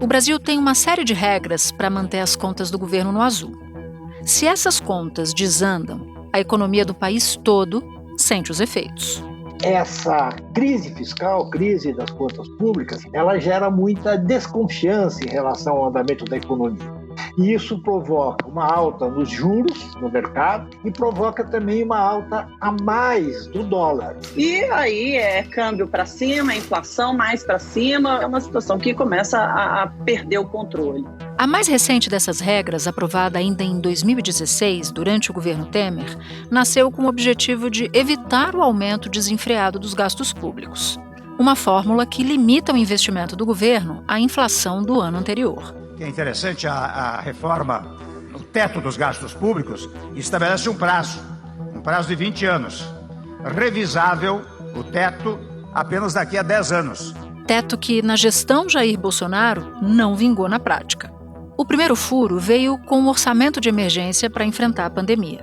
O Brasil tem uma série de regras para manter as contas do governo no azul. Se essas contas desandam, a economia do país todo sente os efeitos. Essa crise fiscal, crise das contas públicas, ela gera muita desconfiança em relação ao andamento da economia. E isso provoca uma alta nos juros no mercado e provoca também uma alta a mais do dólar. E aí é câmbio para cima, inflação mais para cima, é uma situação que começa a perder o controle. A mais recente dessas regras, aprovada ainda em 2016, durante o governo Temer, nasceu com o objetivo de evitar o aumento desenfreado dos gastos públicos. Uma fórmula que limita o investimento do governo à inflação do ano anterior. É interessante a reforma, o teto dos gastos públicos, estabelece um prazo de 20 anos. Revisável o teto apenas daqui a 10 anos. Teto que, na gestão Jair Bolsonaro, não vingou na prática. O primeiro furo veio com o orçamento de emergência para enfrentar a pandemia.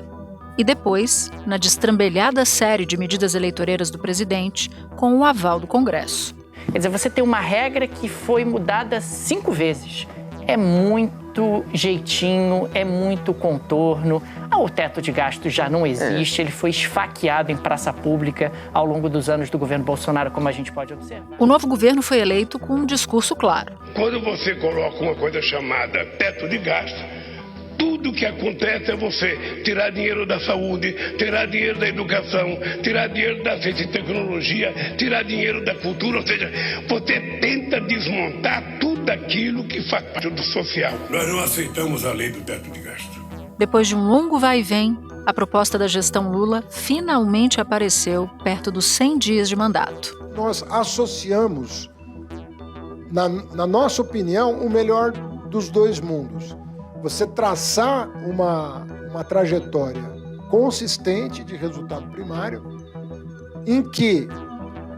E depois, na destrambelhada série de medidas eleitoreiras do presidente, com o aval do Congresso. Quer dizer, você tem uma regra que foi mudada 5 vezes. É muito jeitinho, é muito contorno. O teto de gastos já não existe, ele foi esfaqueado em praça pública ao longo dos anos do governo Bolsonaro, como a gente pode observar. O novo governo foi eleito com um discurso claro. Quando você coloca uma coisa chamada teto de gasto, tudo que acontece é você tirar dinheiro da saúde, tirar dinheiro da educação, tirar dinheiro da ciência e tecnologia, tirar dinheiro da cultura, ou seja, você tenta desmontar tudo aquilo que faz parte do social. Nós não aceitamos a lei do teto de gasto. Depois de um longo vai e vem, a proposta da gestão Lula finalmente apareceu perto dos 100 dias de mandato. Nós associamos, na nossa opinião, o melhor dos dois mundos. Você traçar uma trajetória consistente de resultado primário, em que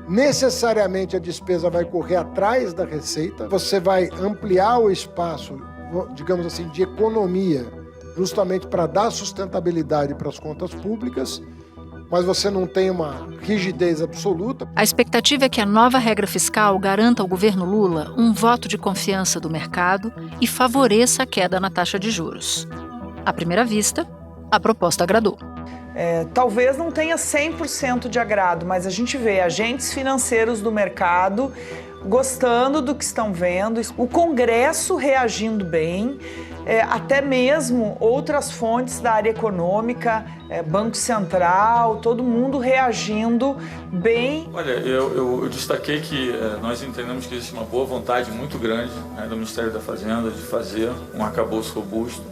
necessariamente a despesa vai correr atrás da receita, você vai ampliar o espaço, digamos assim, de economia, justamente para dar sustentabilidade para as contas públicas, mas você não tem uma rigidez absoluta. A expectativa é que a nova regra fiscal garanta ao governo Lula um voto de confiança do mercado e favoreça a queda na taxa de juros. À primeira vista, a proposta agradou. Talvez não tenha 100% de agrado, mas a gente vê agentes financeiros do mercado gostando do que estão vendo, o Congresso reagindo bem, até mesmo outras fontes da área econômica, Banco Central, todo mundo reagindo bem. Olha, eu destaquei que nós entendemos que existe uma boa vontade muito grande, do Ministério da Fazenda de fazer um arcabouço robusto.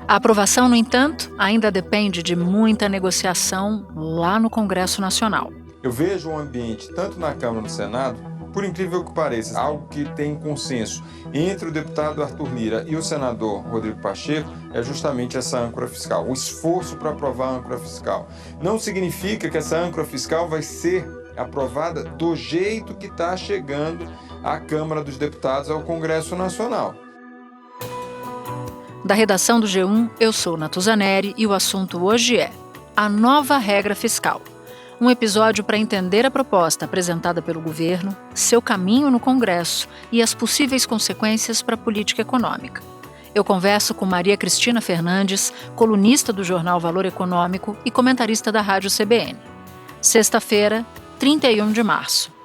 A aprovação, no entanto, ainda depende de muita negociação lá no Congresso Nacional. Eu vejo um ambiente, tanto na Câmara como no Senado, por incrível que pareça, algo que tem consenso entre o deputado Arthur Lira e o senador Rodrigo Pacheco é justamente essa âncora fiscal, o esforço para aprovar a âncora fiscal. Não significa que essa âncora fiscal vai ser aprovada do jeito que está chegando à Câmara dos Deputados ao Congresso Nacional. Da redação do G1, eu sou Natuzaneri e o assunto hoje é a nova regra fiscal. Um episódio para entender a proposta apresentada pelo governo, seu caminho no Congresso e as possíveis consequências para a política econômica. Eu converso com Maria Cristina Fernandes, colunista do jornal Valor Econômico e comentarista da Rádio CBN. Sexta-feira, 31 de março.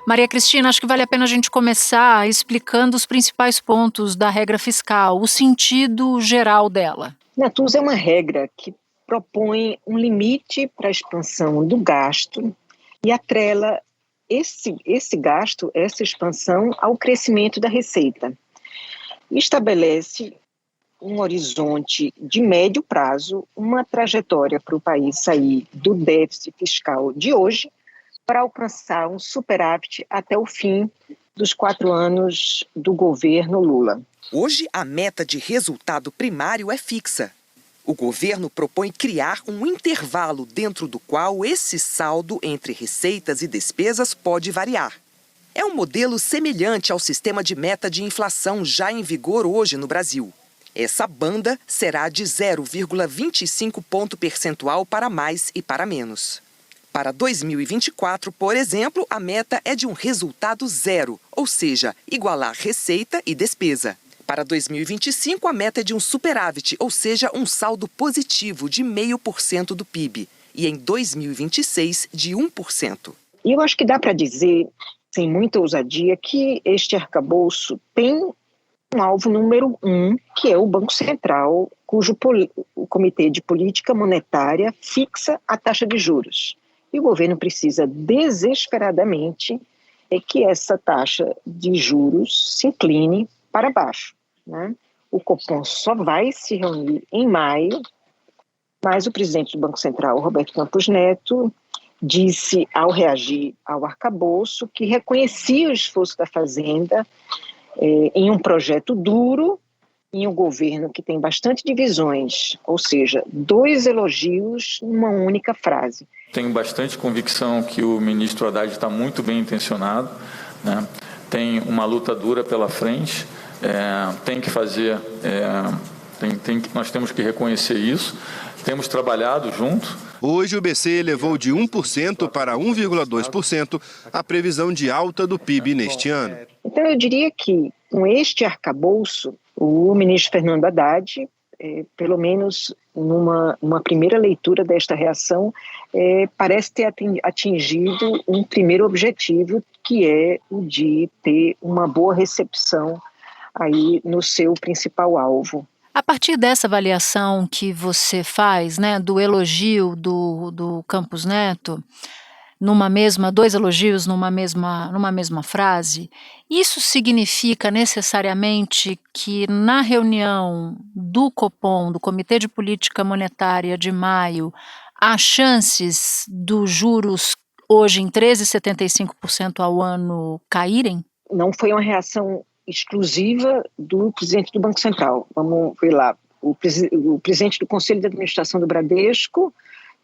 Maria Cristina, acho que vale a pena a gente começar explicando os principais pontos da regra fiscal, o sentido geral dela. Natuz, é uma regra que propõe um limite para a expansão do gasto e atrela esse gasto, essa expansão, ao crescimento da receita. Estabelece um horizonte de médio prazo, uma trajetória para o país sair do déficit fiscal de hoje para alcançar um superávit até o fim dos 4 anos do governo Lula. Hoje, a meta de resultado primário é fixa. O governo propõe criar um intervalo dentro do qual esse saldo entre receitas e despesas pode variar. É um modelo semelhante ao sistema de meta de inflação já em vigor hoje no Brasil. Essa banda será de 0,25 ponto percentual para mais e para menos. Para 2024, por exemplo, a meta é de um resultado zero, ou seja, igualar receita e despesa. Para 2025, a meta é de um superávit, ou seja, um saldo positivo de 0,5% do PIB. E em 2026, de 1%. E eu acho que dá para dizer, sem muita ousadia, que este arcabouço tem um alvo número 1, que é o Banco Central, cujo o Comitê de Política Monetária fixa a taxa de juros. E o governo precisa desesperadamente que essa taxa de juros se incline para baixo, né? O Copom só vai se reunir em maio, mas o presidente do Banco Central, Roberto Campos Neto, disse ao reagir ao arcabouço que reconhecia o esforço da Fazenda em um projeto duro, em um governo que tem bastante divisões, ou seja, 2 elogios numa única frase. Tenho bastante convicção que o ministro Haddad está muito bem intencionado, né? Tem uma luta dura pela frente, tem que fazer, nós temos que reconhecer isso, temos trabalhado junto. Hoje o BC elevou de 1% para 1,2% a previsão de alta do PIB neste ano. Então eu diria que com este arcabouço, o ministro Fernando Haddad, pelo menos numa primeira leitura desta reação, parece ter atingido um primeiro objetivo, que é o de ter uma boa recepção aí no seu principal alvo. A partir dessa avaliação que você faz, né, do elogio do Campos Neto, 2 elogios numa mesma frase, isso significa necessariamente que na reunião do Copom, do Comitê de Política Monetária de maio, há chances dos juros hoje em 13,75% ao ano caírem? Não foi uma reação exclusiva do presidente do Banco Central. Vamos ver lá. O presidente do Conselho de Administração do Bradesco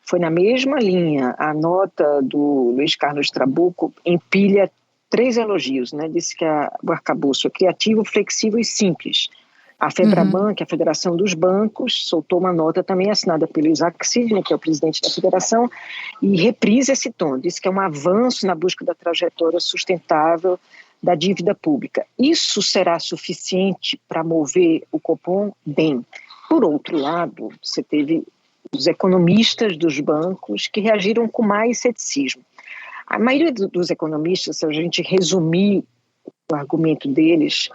foi na mesma linha. A nota do Luiz Carlos Trabuco empilha 3 elogios, né? Disse que o arcabouço é criativo, flexível e simples. A FEBRABAN, que é a Federação dos Bancos, soltou uma nota também assinada pelo Isaac Sidney, que é o presidente da federação, e reprisa esse tom. Disse que é um avanço na busca da trajetória sustentável da dívida pública. Isso será suficiente para mover o Copom? Bem. Por outro lado, você teve os economistas dos bancos que reagiram com mais ceticismo. A maioria dos economistas, se a gente resumir o argumento deles,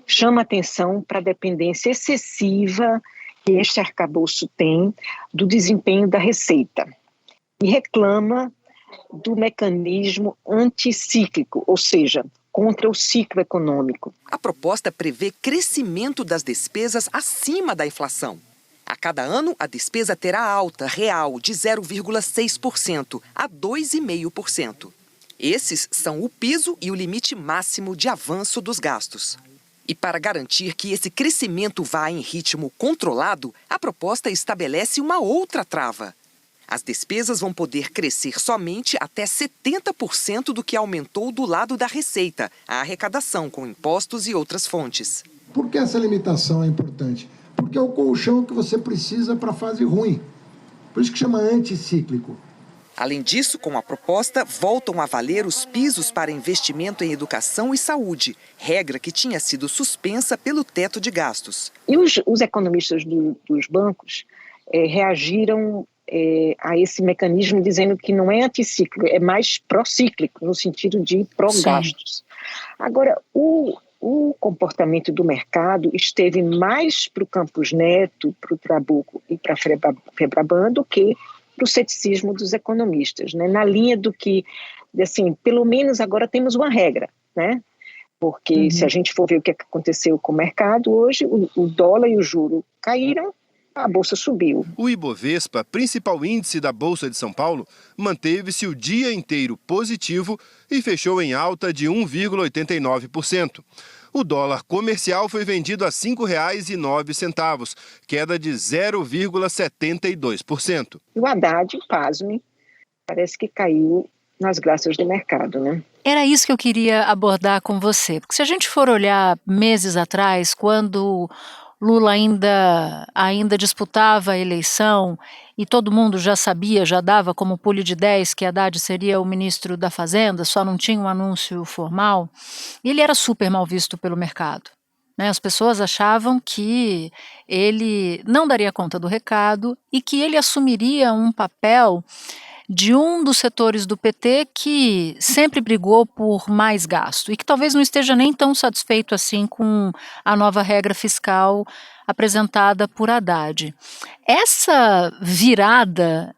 chama atenção para a dependência excessiva que este arcabouço tem do desempenho da receita e reclama do mecanismo anticíclico, ou seja, contra o ciclo econômico. A proposta prevê crescimento das despesas acima da inflação. A cada ano, a despesa terá alta real de 0,6% a 2,5%. Esses são o piso e o limite máximo de avanço dos gastos. E para garantir que esse crescimento vá em ritmo controlado, a proposta estabelece uma outra trava. As despesas vão poder crescer somente até 70% do que aumentou do lado da receita, a arrecadação com impostos e outras fontes. Por que essa limitação é importante? Porque é o colchão que você precisa para a fase ruim. Por isso que chama anticíclico. Além disso, com a proposta, voltam a valer os pisos para investimento em educação e saúde, regra que tinha sido suspensa pelo teto de gastos. E os economistas dos bancos reagiram a esse mecanismo dizendo que não é anticíclico, é mais procíclico, no sentido de pró-gastos. Agora, o comportamento do mercado esteve mais para o Campos Neto, para o Trabuco e para a FEBRABAN do que para o ceticismo dos economistas, né? Na linha do que, assim, pelo menos agora temos uma regra, né? Porque se a gente for ver o que aconteceu com o mercado hoje, o dólar e o juro caíram, a Bolsa subiu. O Ibovespa, principal índice da Bolsa de São Paulo, manteve-se o dia inteiro positivo e fechou em alta de 1,89%. O dólar comercial foi vendido a R$ 5,09, queda de 0,72%. E o Haddad, pasme, parece que caiu nas graças do mercado, né? Era isso que eu queria abordar com você, porque se a gente for olhar meses atrás, quando Lula ainda disputava a eleição e todo mundo já sabia, já dava como pule de 10 que Haddad seria o ministro da Fazenda, só não tinha um anúncio formal, e ele era super mal visto pelo mercado. Né? As pessoas achavam que ele não daria conta do recado e que ele assumiria um papel de um dos setores do PT que sempre brigou por mais gasto e que talvez não esteja nem tão satisfeito assim com a nova regra fiscal apresentada por Haddad. Essa virada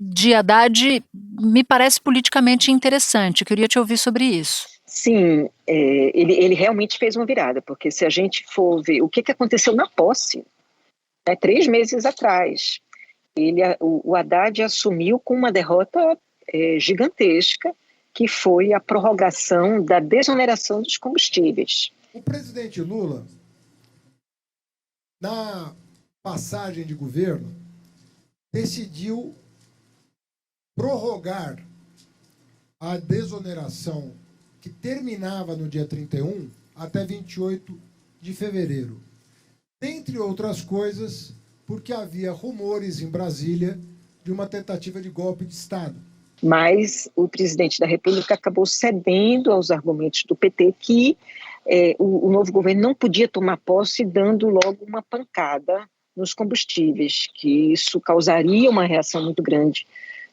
de Haddad me parece politicamente interessante. Eu queria te ouvir sobre isso. Sim, ele realmente fez uma virada, porque se a gente for ver o que aconteceu na posse, 3 meses atrás, o Haddad assumiu com uma derrota gigantesca, que foi a prorrogação da desoneração dos combustíveis. O presidente Lula, na passagem de governo, decidiu prorrogar a desoneração que terminava no dia 31 até 28 de fevereiro. Dentre outras coisas, porque havia rumores em Brasília de uma tentativa de golpe de Estado. Mas o presidente da República acabou cedendo aos argumentos do PT que o novo governo não podia tomar posse dando logo uma pancada nos combustíveis, que isso causaria uma reação muito grande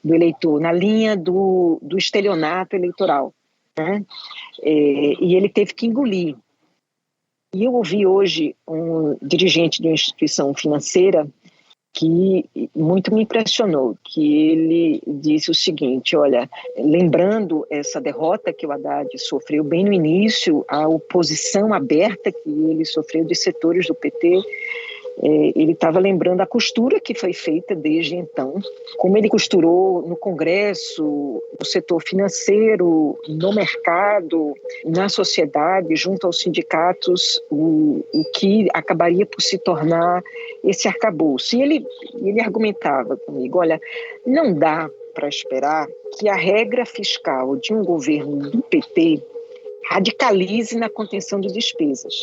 do eleitor, na linha do estelionato eleitoral. Né? E ele teve que engolir. E eu ouvi hoje um dirigente de uma instituição financeira que muito me impressionou, que ele disse o seguinte: olha, lembrando essa derrota que o Haddad sofreu bem no início, a oposição aberta que ele sofreu de setores do PT, ele estava lembrando a costura que foi feita desde então, como ele costurou no Congresso, no setor financeiro, no mercado, na sociedade, junto aos sindicatos, o que acabaria por se tornar esse arcabouço. E ele argumentava comigo: olha, não dá para esperar que a regra fiscal de um governo do PT radicalize na contenção de despesas,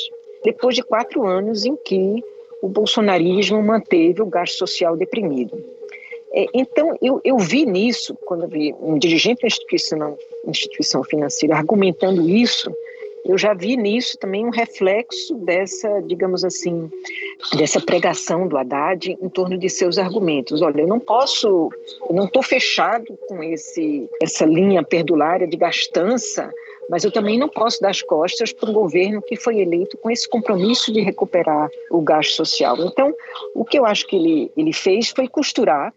depois de 4 anos em que o bolsonarismo manteve o gasto social deprimido. Então, eu vi nisso, quando eu vi um dirigente da instituição financeira argumentando isso, eu já vi nisso também um reflexo dessa, digamos assim, dessa pregação do Haddad em torno de seus argumentos. Olha, eu não estou fechado com essa linha perdulária de gastança, mas eu também não posso dar as costas para um governo que foi eleito com esse compromisso de recuperar o gasto social. Então, o que eu acho que ele fez foi costurar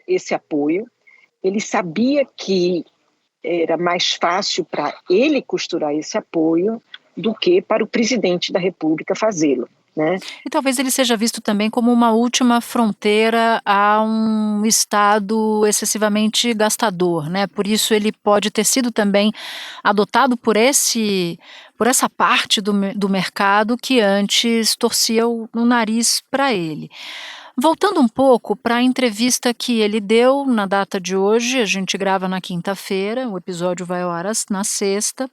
esse apoio. Ele sabia que era mais fácil para ele costurar esse apoio do que para o presidente da República fazê-lo. Né? E talvez ele seja visto também como uma última fronteira a um Estado excessivamente gastador, né? Por isso ele pode ter sido também adotado por essa parte do mercado que antes torcia o nariz para ele. Voltando um pouco para a entrevista que ele deu na data de hoje, a gente grava na quinta-feira, o episódio vai ao ar na sexta.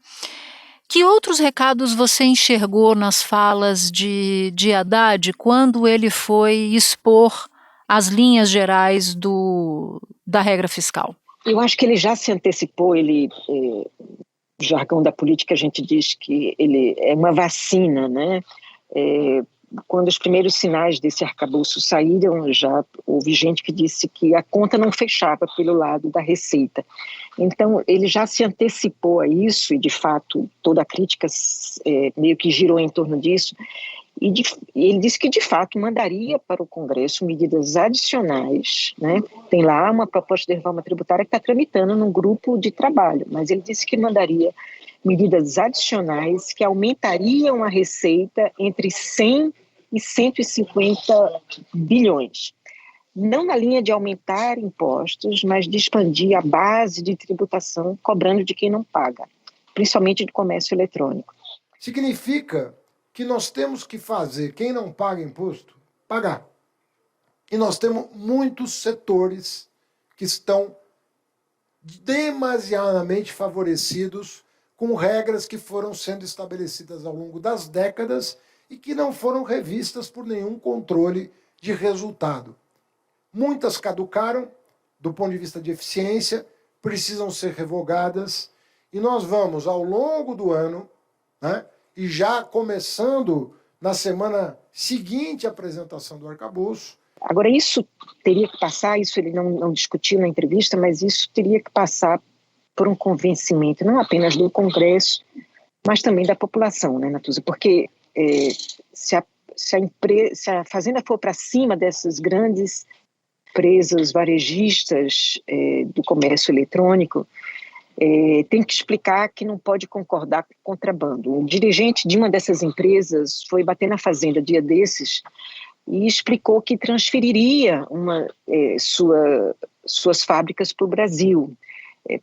Que outros recados você enxergou nas falas de Haddad quando ele foi expor as linhas gerais da regra fiscal? Eu acho que ele já se antecipou, no jargão da política a gente diz que ele é uma vacina, né? Quando os primeiros sinais desse arcabouço saíram, já houve gente que disse que a conta não fechava pelo lado da receita. Então, ele já se antecipou a isso e, de fato, toda a crítica meio que girou em torno disso. E ele disse que, de fato, mandaria para o Congresso medidas adicionais. Né? Tem lá uma proposta de reforma tributária que está tramitando num grupo de trabalho, mas ele disse que mandaria medidas adicionais que aumentariam a receita entre 100 e 150 bilhões. Não na linha de aumentar impostos, mas de expandir a base de tributação cobrando de quem não paga, principalmente do comércio eletrônico. Significa que nós temos que fazer quem não paga imposto pagar. E nós temos muitos setores que estão demasiadamente favorecidos com regras que foram sendo estabelecidas ao longo das décadas e que não foram revistas por nenhum controle de resultado. Muitas caducaram do ponto de vista de eficiência, precisam ser revogadas, e nós vamos, ao longo do ano, né, e já começando na semana seguinte à apresentação do arcabouço. Agora, isso teria que passar, isso ele não discutiu na entrevista, mas isso teria que passar por um convencimento, não apenas do Congresso, mas também da população, né, Natuza? Porque se a Fazenda for para cima dessas grandes empresas varejistas do comércio eletrônico, tem que explicar que não pode concordar com contrabando. O dirigente de uma dessas empresas foi bater na Fazenda dia desses e explicou que transferiria suas fábricas para o Brasil,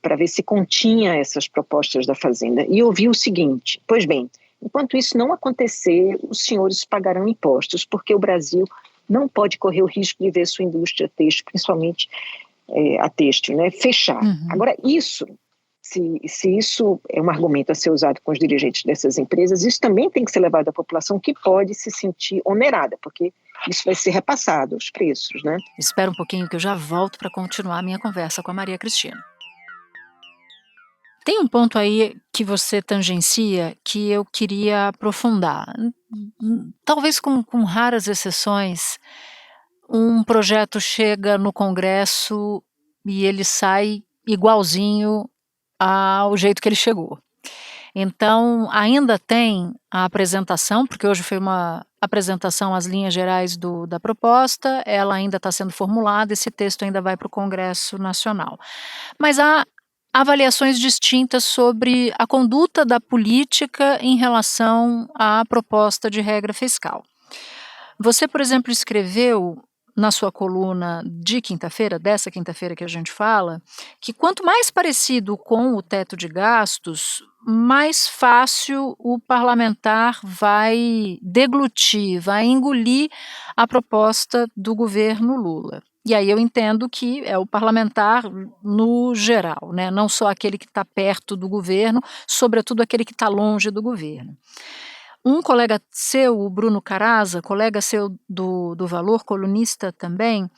para ver se continha essas propostas da Fazenda. E ouviu o seguinte: pois bem, enquanto isso não acontecer, os senhores pagarão impostos, porque o Brasil não pode correr o risco de ver sua indústria têxtil, principalmente a têxtil, né, fechar. Uhum. Agora, se isso é um argumento a ser usado com os dirigentes dessas empresas, isso também tem que ser levado à população, que pode se sentir onerada, porque isso vai ser repassado aos preços, né? Espera um pouquinho que eu já volto para continuar a minha conversa com a Maria Cristina. Tem um ponto aí que você tangencia que eu queria aprofundar. Talvez com raras exceções, um projeto chega no Congresso e ele sai igualzinho ao jeito que ele chegou. Então, ainda tem a apresentação, porque hoje foi uma apresentação às linhas gerais da proposta, ela ainda está sendo formulada, esse texto ainda vai para o Congresso Nacional. Mas há avaliações distintas sobre a conduta da política em relação à proposta de regra fiscal. Você, por exemplo, escreveu na sua coluna de quinta-feira, dessa quinta-feira que a gente fala, que quanto mais parecido com o teto de gastos, mais fácil o parlamentar vai deglutir, vai engolir a proposta do governo Lula. E aí eu entendo que é o parlamentar no geral, né? Não só aquele que está perto do governo, sobretudo aquele que está longe do governo. Um colega seu, o Bruno Caraza, colega seu do Valor, colunista também,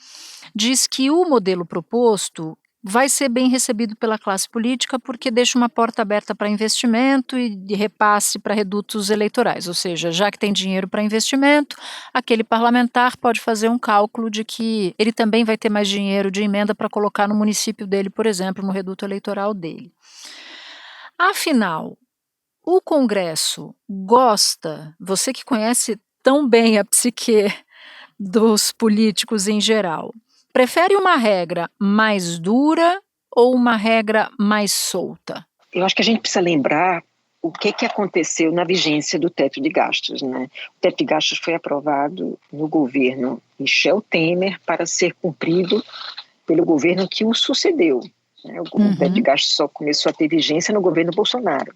diz que o modelo proposto vai ser bem recebido pela classe política porque deixa uma porta aberta para investimento e de repasse para redutos eleitorais, ou seja, já que tem dinheiro para investimento, aquele parlamentar pode fazer um cálculo de que ele também vai ter mais dinheiro de emenda para colocar no município dele, por exemplo, no reduto eleitoral dele. Afinal, o Congresso gosta, você que conhece tão bem a psique dos políticos em geral, prefere uma regra mais dura ou uma regra mais solta? Eu acho que a gente precisa lembrar o que aconteceu na vigência do teto de gastos, né? O teto de gastos foi aprovado no governo Michel Temer para ser cumprido pelo governo que o sucedeu. Né? O teto de gastos só começou a ter vigência no governo Bolsonaro.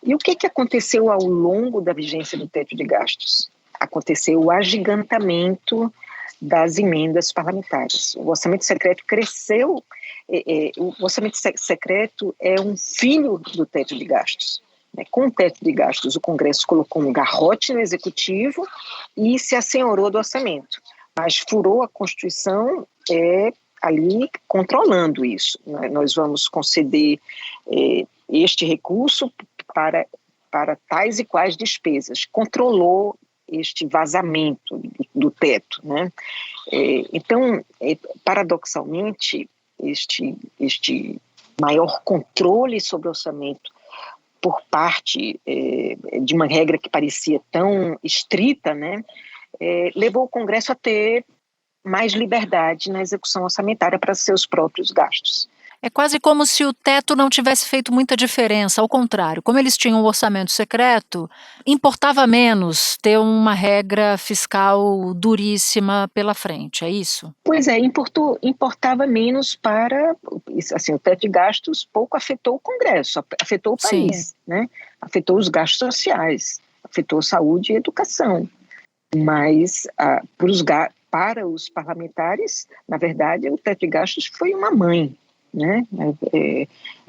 E o que aconteceu ao longo da vigência do teto de gastos? Aconteceu o agigantamento das emendas parlamentares. O orçamento secreto cresceu, o orçamento secreto é um filho do teto de gastos. Né? Com o teto de gastos, o Congresso colocou um garrote no Executivo e se assenhorou do orçamento, mas furou a Constituição ali controlando isso. Né? Nós vamos conceder este recurso para tais e quais despesas. Controlou este vazamento do teto, né? Então, paradoxalmente, este maior controle sobre o orçamento por parte de uma regra que parecia tão estrita, né, levou o Congresso a ter mais liberdade na execução orçamentária para seus próprios gastos. É quase como se o teto não tivesse feito muita diferença, ao contrário, como eles tinham um orçamento secreto, importava menos ter uma regra fiscal duríssima pela frente, é isso? Pois é, importava menos para, assim, o teto de gastos pouco afetou o Congresso, afetou o país, né? Afetou os gastos sociais, afetou saúde e educação, mas para os parlamentares, na verdade, o teto de gastos foi uma mãe. né?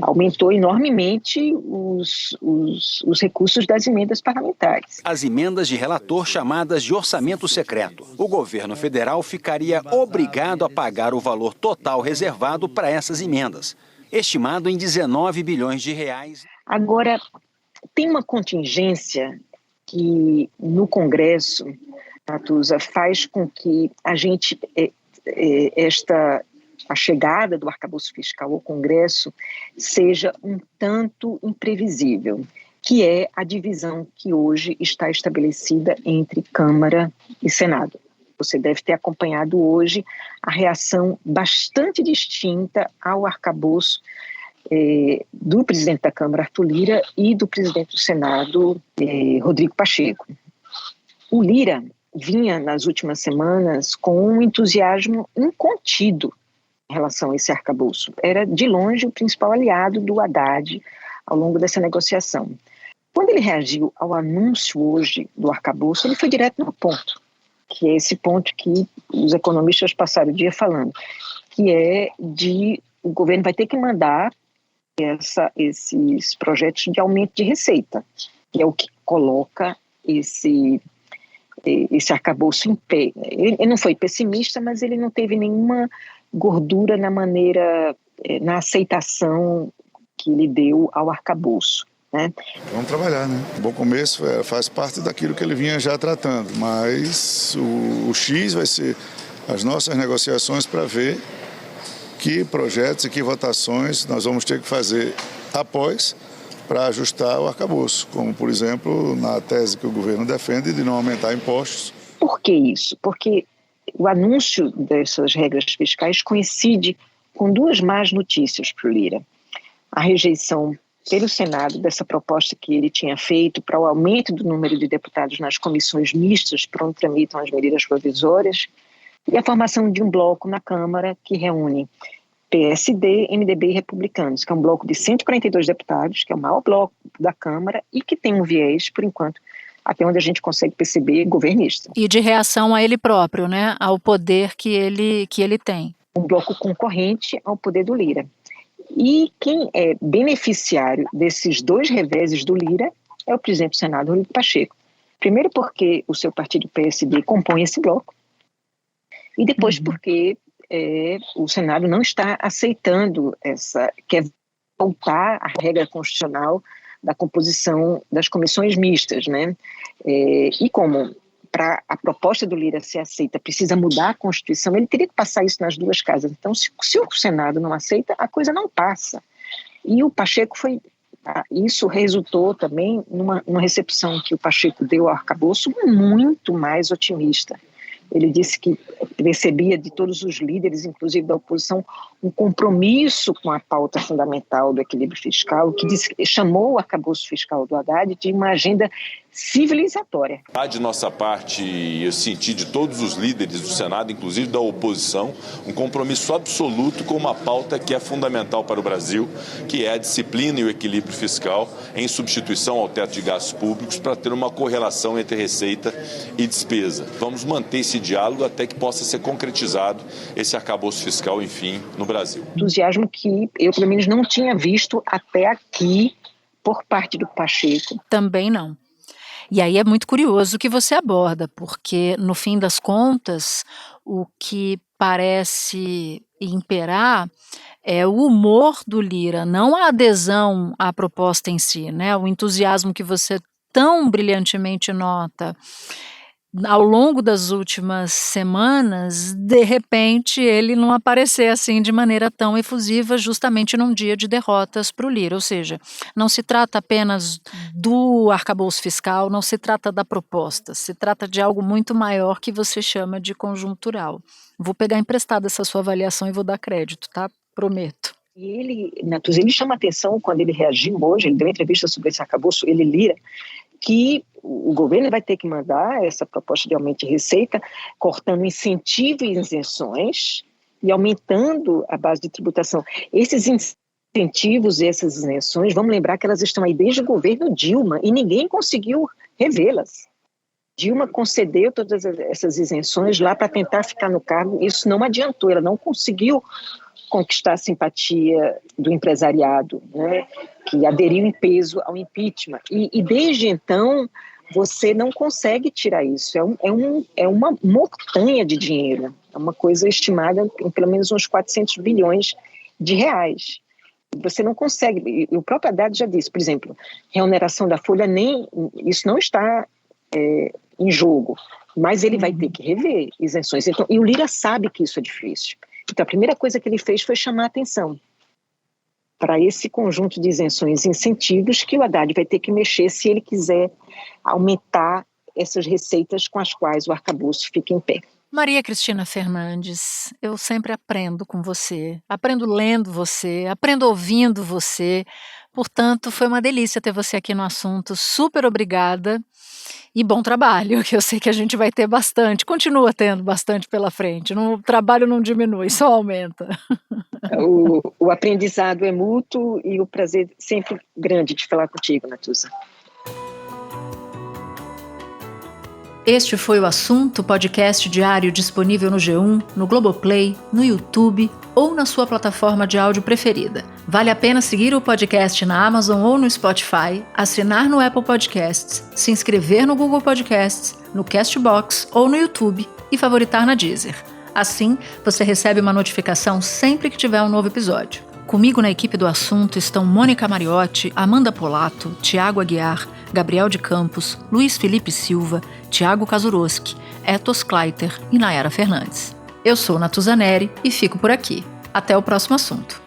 Aumentou enormemente os recursos das emendas parlamentares. As emendas de relator chamadas de orçamento secreto. O governo federal ficaria obrigado a pagar o valor total reservado para essas emendas, estimado em 19 bilhões de reais. Agora, tem uma contingência que no Congresso, Natuza, faz com que a gente, a chegada do arcabouço fiscal ao Congresso seja um tanto imprevisível, que é a divisão que hoje está estabelecida entre Câmara e Senado. Você deve ter acompanhado hoje a reação bastante distinta ao arcabouço do presidente da Câmara, Arthur Lira, e do presidente do Senado, Rodrigo Pacheco. O Lira vinha nas últimas semanas com um entusiasmo incontido em relação a esse arcabouço. Era, de longe, o principal aliado do Haddad ao longo dessa negociação. Quando ele reagiu ao anúncio hoje do arcabouço, ele foi direto no ponto, que é esse ponto que os economistas passaram o dia falando, que é de o governo vai ter que mandar esses projetos de aumento de receita, que é o que coloca esse arcabouço em pé. Ele não foi pessimista, mas ele não teve nenhuma gordura na aceitação que ele deu ao arcabouço, né? Vamos trabalhar, né? O bom começo faz parte daquilo que ele vinha já tratando, mas o X vai ser as nossas negociações para ver que projetos e que votações nós vamos ter que fazer após para ajustar o arcabouço, como, por exemplo, na tese que o governo defende de não aumentar impostos. Por que isso? Porque o anúncio dessas regras fiscais coincide com duas más notícias para o Lira. A rejeição pelo Senado dessa proposta que ele tinha feito para o aumento do número de deputados nas comissões mistas por onde tramitam as medidas provisórias, e a formação de um bloco na Câmara que reúne PSD, MDB e Republicanos, que é um bloco de 142 deputados, que é o maior bloco da Câmara e que tem um viés, por enquanto, até onde a gente consegue perceber, governista. E de reação a ele próprio, né? Ao poder que ele tem. Um bloco concorrente ao poder do Lira. E quem é beneficiário desses dois reveses do Lira é o presidente do Senado, Rodrigo Pacheco. Primeiro porque o seu partido PSD compõe esse bloco, e depois porque o Senado não está aceitando quer voltar à regra constitucional da composição das comissões mistas, né? E como para a proposta do Lira ser aceita precisa mudar a Constituição, ele teria que passar isso nas duas casas. Então, se o Senado não aceita, a coisa não passa. E o Pacheco isso resultou também numa recepção que o Pacheco deu ao arcabouço muito mais otimista. Ele disse que recebia de todos os líderes, inclusive da oposição, um compromisso com a pauta fundamental do equilíbrio fiscal, que chamou o arcabouço fiscal do Haddad de uma agenda civilizatória. De nossa parte, eu senti de todos os líderes do Senado, inclusive da oposição, um compromisso absoluto com uma pauta que é fundamental para o Brasil, que é a disciplina e o equilíbrio fiscal, em substituição ao teto de gastos públicos, para ter uma correlação entre receita e despesa. Vamos manter esse diálogo até que possa ser concretizado esse arcabouço fiscal, enfim, no Brasil. Entusiasmo que eu, pelo menos, não tinha visto até aqui por parte do Pacheco. Também não. E aí é muito curioso o que você aborda, porque, no fim das contas, o que parece imperar é o humor do Lira, não a adesão à proposta em si, né? O entusiasmo que você tão brilhantemente nota ao longo das últimas semanas, de repente ele não aparecer assim de maneira tão efusiva justamente num dia de derrotas para o Lira, ou seja, não se trata apenas do arcabouço fiscal, não se trata da proposta, se trata de algo muito maior que você chama de conjuntural. Vou pegar emprestado essa sua avaliação e vou dar crédito, tá? Prometo. E ele chama atenção quando ele reagiu hoje, ele deu uma entrevista sobre esse arcabouço, Lira, que o governo vai ter que mandar essa proposta de aumento de receita, cortando incentivo e isenções e aumentando a base de tributação. Esses incentivos e essas isenções, vamos lembrar que elas estão aí desde o governo Dilma e ninguém conseguiu revê-las. Dilma concedeu todas essas isenções lá para tentar ficar no cargo, isso não adiantou, ela não conseguiu conquistar a simpatia do empresariado, né, que aderiu em peso ao impeachment. E desde então, você não consegue tirar isso. É uma montanha de dinheiro. É uma coisa estimada em pelo menos uns 400 bilhões de reais. Você não consegue. E o próprio Haddad já disse, por exemplo, reoneração da folha, isso não está em jogo. Mas ele vai ter que rever isenções. Então, e o Lira sabe que isso é difícil. Então, a primeira coisa que ele fez foi chamar a atenção para esse conjunto de isenções e incentivos que o Haddad vai ter que mexer se ele quiser aumentar essas receitas com as quais o arcabouço fica em pé. Maria Cristina Fernandes, eu sempre aprendo com você, aprendo lendo você, aprendo ouvindo você, portanto, foi uma delícia ter você aqui no assunto, super obrigada e bom trabalho, que eu sei que a gente vai ter bastante, continua tendo bastante pela frente, o trabalho não diminui, só aumenta. O aprendizado é mútuo e o prazer sempre grande de falar contigo, Natuza. Este foi o Assunto, podcast diário disponível no G1, no Globoplay, no YouTube ou na sua plataforma de áudio preferida. Vale a pena seguir o podcast na Amazon ou no Spotify, assinar no Apple Podcasts, se inscrever no Google Podcasts, no Castbox ou no YouTube e favoritar na Deezer. Assim, você recebe uma notificação sempre que tiver um novo episódio. Comigo na equipe do Assunto estão Mônica Mariotti, Amanda Polato, Tiago Aguiar, Gabriel de Campos, Luiz Felipe Silva, Tiago Kazuroski, Etos Kleiter e Nayara Fernandes. Eu sou Natuza Neri e fico por aqui. Até o próximo assunto.